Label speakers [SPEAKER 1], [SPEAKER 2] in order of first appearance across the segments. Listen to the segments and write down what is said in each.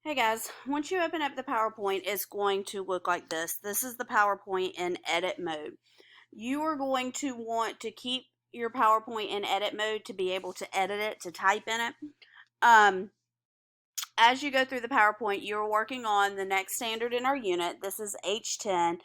[SPEAKER 1] Hey guys, once you open up the PowerPoint, it's going to look like this. This is the PowerPoint in edit mode. You are going to want to keep your PowerPoint in edit mode to be able to edit it, to type in it. As you go through the PowerPoint, you're working on the next standard in our unit. This is H10,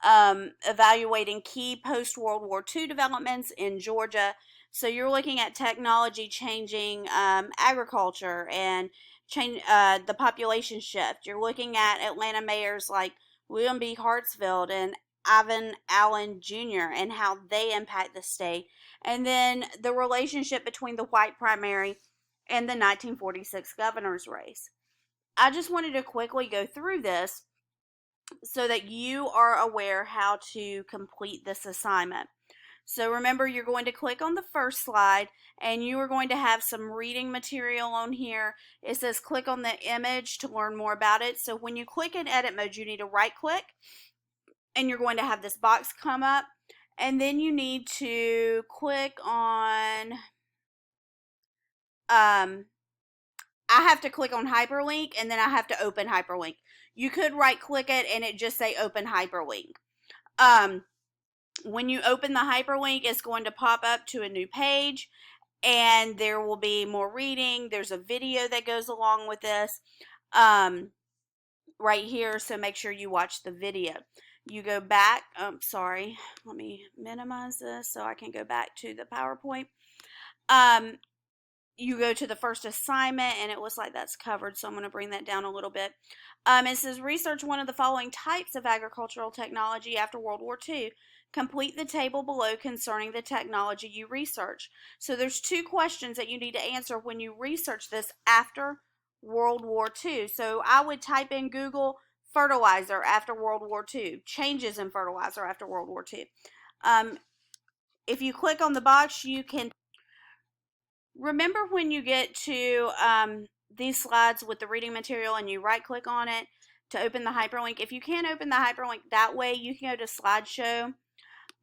[SPEAKER 1] evaluating key post-World War II developments in Georgia. So you're looking at technology changing agriculture and the population shift. You're looking at Atlanta mayors like William B. Hartsfield and Ivan Allen Jr. and how they impact the state. And then the relationship between the white primary and the 1946 governor's race. I just wanted to quickly go through this so that you are aware how to complete this assignment. So remember, you're going to click on the first slide and you are going to have some reading material on here. It says click on the image to learn more about it. So when you click in edit mode, you need to right click and you're going to have this box come up, and then you need to click on I have to click on hyperlink and then I have to open hyperlink. You could right click it and it just say open hyperlink. When you open the hyperlink, it's going to pop up to a new page and there will be more reading. There's a video that goes along with this right here, so make sure you watch the video. You go back, sorry, let me minimize this so I can go back to the PowerPoint. You go to the first assignment and it looks like that's covered, so I'm going to bring that down a little bit. It says research one of the following types of agricultural technology after World War II. Complete the table below concerning the technology you research. So there's two questions that you need to answer when you research this after World War II. So I would type in Google fertilizer after World War II, changes in fertilizer after World War II. If you click on the box, you can remember when you get to these slides with the reading material and you right click on it to open the hyperlink. If you can't open the hyperlink that way, you can go to slideshow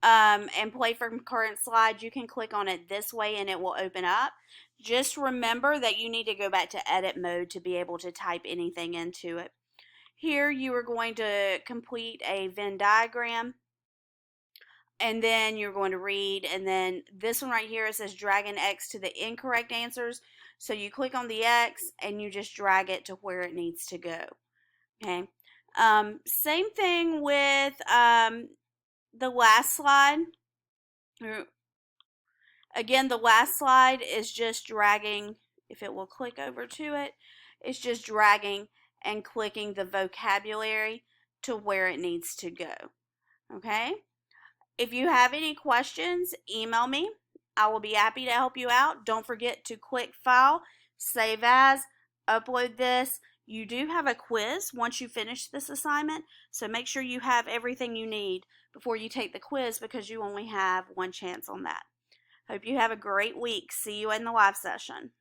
[SPEAKER 1] and play from current slide. You can click on it this way and it will open up. Just remember that you need to go back to edit mode to be able to type anything into it. Here you are going to complete a Venn diagram, and then you're going to read, and then this one right here, it says drag an X to the incorrect answers. So you click on the X and you just drag it to where it needs to go. Okay. Same thing with the last slide. Again, the last slide is just dragging, if it will click over to it, it's just dragging and clicking the vocabulary to where it needs to go. Okay. If you have any questions, email me. I will be happy to help you out. Don't forget to click File, Save As, upload this. You do have a quiz once you finish this assignment, so make sure you have everything you need before you take the quiz because you only have one chance on that. Hope you have a great week. See you in the live session.